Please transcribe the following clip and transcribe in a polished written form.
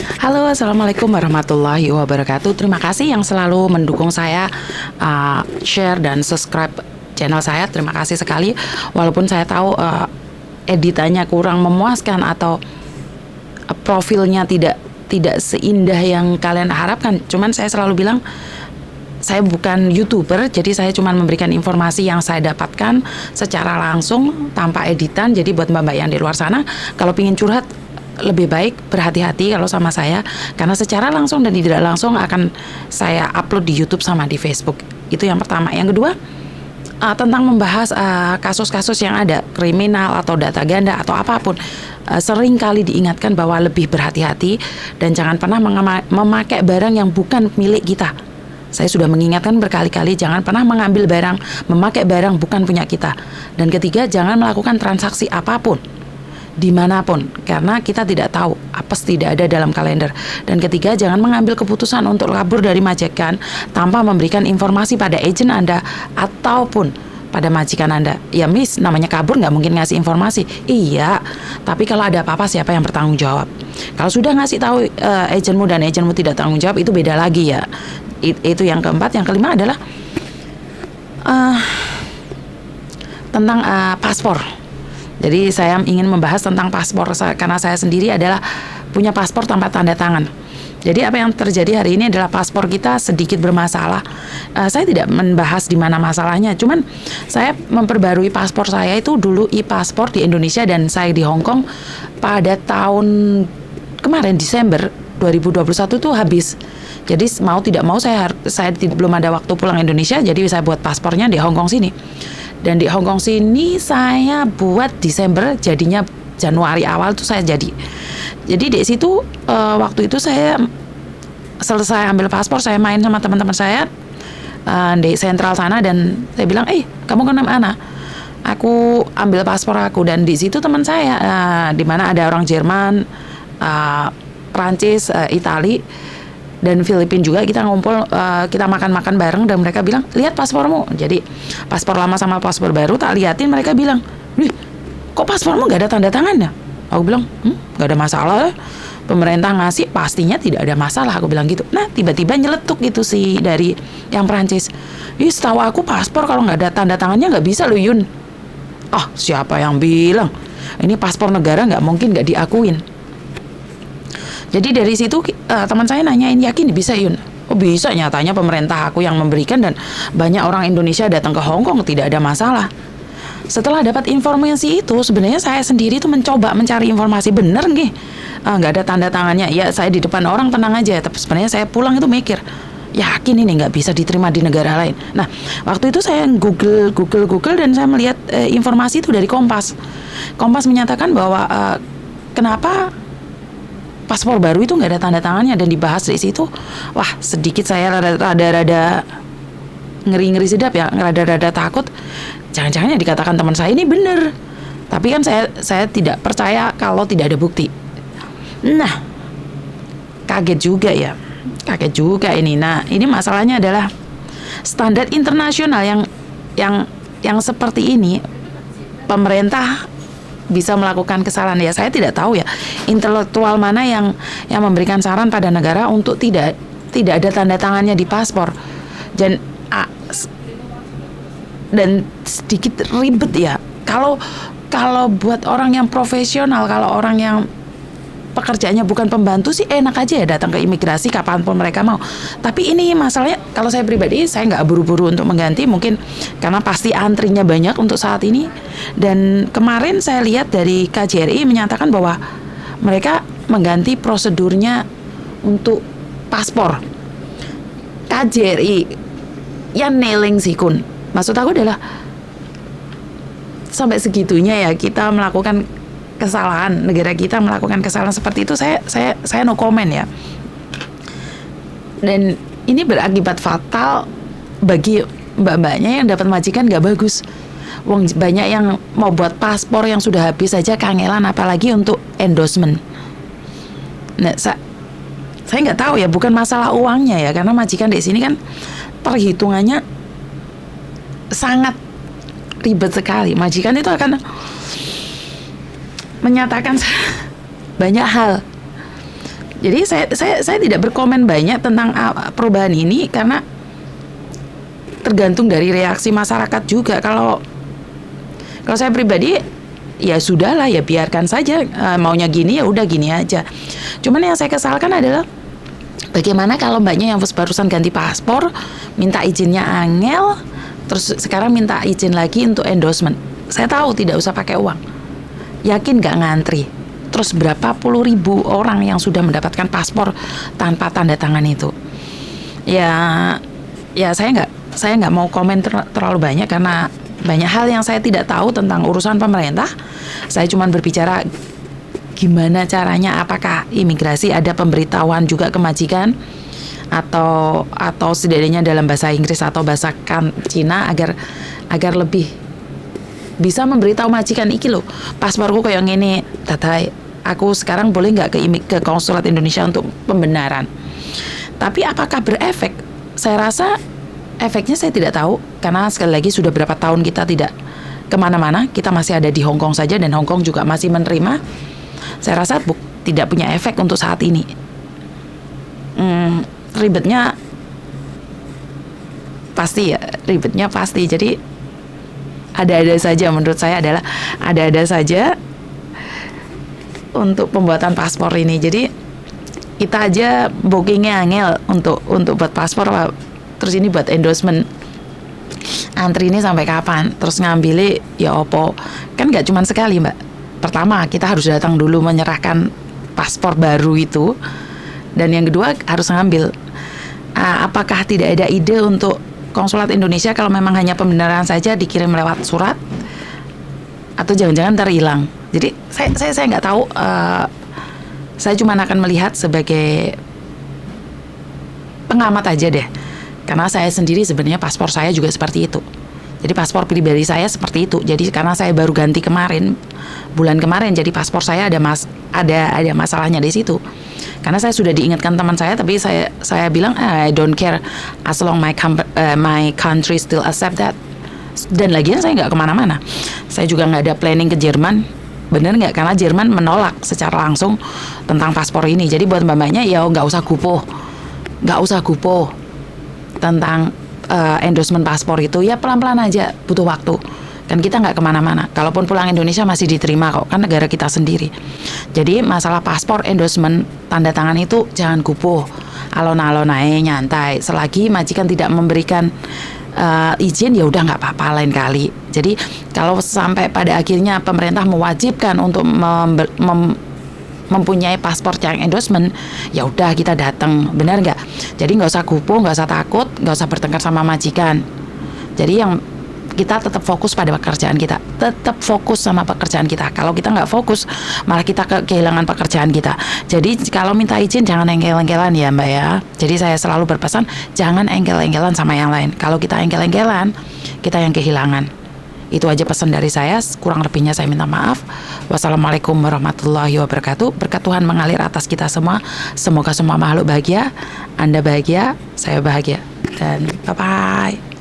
Halo, Assalamualaikum warahmatullahi wabarakatuh. Terima kasih yang selalu mendukung saya, share dan subscribe channel saya. Terima kasih sekali. Walaupun saya tahu editannya kurang memuaskan atau profilnya tidak seindah yang kalian harapkan. Cuman saya selalu bilang saya bukan YouTuber, jadi saya cuma memberikan informasi yang saya dapatkan secara langsung tanpa editan. Jadi buat mbak-mbak yang di luar sana, kalau ingin curhat lebih baik berhati-hati kalau sama saya, karena secara langsung dan tidak langsung akan saya upload di YouTube sama di Facebook. Itu yang pertama. Yang kedua, tentang membahas kasus-kasus yang ada, kriminal atau data ganda atau apapun, sering kali diingatkan bahwa lebih berhati-hati dan jangan pernah memakai barang yang bukan milik kita. Saya sudah mengingatkan berkali-kali, jangan pernah mengambil barang, memakai barang bukan punya kita. Dan ketiga, jangan melakukan transaksi apapun dimanapun, karena kita tidak tahu apes tidak ada dalam kalender. Dan ketiga, jangan mengambil keputusan untuk kabur dari majikan tanpa memberikan informasi pada agen Anda ataupun pada majikan Anda. Ya Miss, namanya kabur nggak mungkin ngasih informasi. Iya, tapi kalau ada apa-apa siapa yang bertanggung jawab? Kalau sudah ngasih tahu agenmu dan agenmu tidak tanggung jawab, itu beda lagi ya. Itu yang keempat. Yang kelima adalah tentang paspor. Jadi saya ingin membahas tentang paspor, karena saya sendiri adalah punya paspor tanpa tanda tangan. Jadi apa yang terjadi hari ini adalah paspor kita sedikit bermasalah. Saya tidak membahas di mana masalahnya, cuman saya memperbarui paspor saya itu dulu e-paspor di Indonesia dan saya di Hong Kong pada tahun kemarin Desember 2021 itu habis. Jadi mau tidak mau saya belum ada waktu pulang Indonesia, jadi saya buat paspornya di Hong Kong sini. Dan di Hong Kong sini saya buat Desember, jadinya Januari awal tuh saya jadi. Jadi di situ waktu itu saya selesai ambil paspor, saya main sama teman-teman saya di sentral sana dan saya bilang, kamu kemana? Aku ambil paspor aku. Dan di situ teman saya, di mana ada orang Jerman, Prancis, Itali dan Filipina juga, kita ngumpul, kita makan-makan bareng dan mereka bilang, lihat paspormu. Jadi paspor lama sama paspor baru tak liatin, mereka bilang, kok paspormu gak ada tanda tangannya? Aku bilang, gak ada masalah, pemerintah ngasih pastinya tidak ada masalah, aku bilang gitu. Nah tiba-tiba nyeletuk gitu sih dari yang Prancis, setahu aku paspor kalau gak ada tanda tangannya gak bisa loh Yun. Siapa yang bilang? Ini paspor negara gak mungkin gak diakuin. Jadi dari situ teman saya nanyain, yakin bisa Yun? Bisa, nyatanya pemerintah aku yang memberikan dan banyak orang Indonesia datang ke Hong Kong tidak ada masalah. Setelah dapat informasi itu, sebenarnya saya sendiri tuh mencoba mencari informasi, bener nggak ada tanda tangannya. Ya saya di depan orang tenang aja, tapi sebenarnya saya pulang itu mikir, yakin ini nggak bisa diterima di negara lain. Nah waktu itu saya Google dan saya melihat informasi itu dari Kompas. Kompas menyatakan bahwa kenapa paspor baru itu nggak ada tanda tangannya, dan dibahas di situ. Wah, sedikit saya rada-rada ngeri-ngeri sedap ya, rada-rada takut. Jangan-jangan yang dikatakan teman saya ini benar. Tapi kan saya tidak percaya kalau tidak ada bukti. Nah, kaget juga ini. Nah, ini masalahnya adalah standar internasional yang seperti ini, pemerintah bisa melakukan kesalahan. Ya saya tidak tahu ya intelektual mana yang memberikan saran pada negara untuk tidak ada tanda tangannya di paspor, dan sedikit ribet ya. Kalau buat orang yang profesional, kalau orang yang pekerjaannya bukan pembantu sih enak aja ya datang ke imigrasi kapanpun mereka mau. Tapi ini masalahnya, kalau saya pribadi saya nggak buru-buru untuk mengganti, mungkin karena pasti antrinya banyak untuk saat ini. Dan kemarin saya lihat dari KJRI menyatakan bahwa mereka mengganti prosedurnya untuk paspor. KJRI yang nailing sih Kun. Maksud aku adalah sampai segitunya ya kita melakukan kesalahan, negara kita melakukan kesalahan seperti itu, saya no comment ya. Dan ini berakibat fatal bagi mbak-mbaknya yang dapat majikan gak bagus. Wong banyak yang mau buat paspor yang sudah habis saja kangelan, apalagi untuk endorsement. Nah, saya nggak tahu ya, bukan masalah uangnya ya, karena majikan di sini kan perhitungannya sangat ribet sekali. Majikan itu akan menyatakan banyak hal. Jadi saya tidak berkomen banyak tentang perubahan ini karena tergantung dari reaksi masyarakat juga. Kalau saya pribadi ya sudahlah, ya biarkan saja, maunya gini ya udah gini aja. Cuman yang saya kesalkan adalah bagaimana kalau mbaknya yang barusan ganti paspor minta izinnya angel, terus sekarang minta izin lagi untuk endorsement. Saya tahu tidak usah pakai uang, yakin gak ngantri. Terus berapa puluh ribu orang yang sudah mendapatkan paspor tanpa tanda tangan itu. Ya saya nggak mau komen terlalu banyak karena banyak hal yang saya tidak tahu tentang urusan pemerintah. Saya cuma berbicara gimana caranya, apakah imigrasi ada pemberitahuan juga ke majikan atau setidaknya dalam bahasa Inggris atau bahasa Cina agar lebih bisa memberitahu majikan, iki loh pasporku kayak gini, tatai aku sekarang boleh nggak ke konsulat Indonesia untuk pembenaran. Tapi apakah berefek? Saya rasa efeknya saya tidak tahu, karena sekali lagi sudah berapa tahun kita tidak kemana-mana, kita masih ada di Hong Kong saja dan Hong Kong juga masih menerima. Saya rasa tidak punya efek untuk saat ini. Ribetnya pasti. Jadi ada-ada saja, menurut saya adalah ada-ada saja untuk pembuatan paspor ini. Jadi kita aja bookingnya angel untuk buat paspor, terus ini buat endorsement, antri ini sampai kapan, terus ngambilnya ya opo, kan nggak cuma sekali mbak. Pertama kita harus datang dulu menyerahkan paspor baru itu, dan yang kedua harus ngambil. Apakah tidak ada ide untuk konsulat Indonesia kalau memang hanya pembenaran saja dikirim lewat surat, atau jangan-jangan terhilang? Jadi saya nggak tahu. Saya cuma akan melihat sebagai pengamat aja deh, karena saya sendiri sebenarnya paspor saya juga seperti itu. Jadi paspor pribadi saya seperti itu. Jadi karena saya baru ganti bulan kemarin, jadi paspor saya ada masalahnya di situ. Karena saya sudah diingatkan teman saya, tapi saya bilang I don't care as long my country still accept that. Dan lagian saya nggak kemana-mana. Saya juga nggak ada planning ke Jerman. Bener nggak? Karena Jerman menolak secara langsung tentang paspor ini. Jadi buat mbak-mbaknya ya nggak usah gupoh tentang endorsement paspor itu, ya pelan-pelan aja, butuh waktu. Kan kita nggak kemana-mana. Kalaupun pulang Indonesia masih diterima kok, kan negara kita sendiri. Jadi masalah paspor, endorsement, tanda tangan itu jangan gupoh, alon-alon aja, nyantai. Selagi majikan tidak memberikan izin ya udah nggak apa-apa, lain kali. Jadi kalau sampai pada akhirnya pemerintah mewajibkan untuk mempunyai paspor yang endorsement, ya udah kita datang, benar nggak? Jadi nggak usah gupoh, nggak usah takut, nggak usah bertengkar sama majikan. Jadi yang kita tetap fokus pada pekerjaan kita, tetap fokus sama pekerjaan kita. Kalau kita nggak fokus, malah kita kehilangan pekerjaan kita. Jadi kalau minta izin jangan engkel-engkelan ya mbak ya. Jadi saya selalu berpesan jangan engkel-engkelan sama yang lain. Kalau kita engkel-engkelan, kita yang kehilangan. Itu aja pesan dari saya. Kurang lebihnya saya minta maaf. Wassalamualaikum warahmatullahi wabarakatuh. Berkat Tuhan mengalir atas kita semua. Semoga semua makhluk bahagia. Anda bahagia, saya bahagia. Dan bye-bye.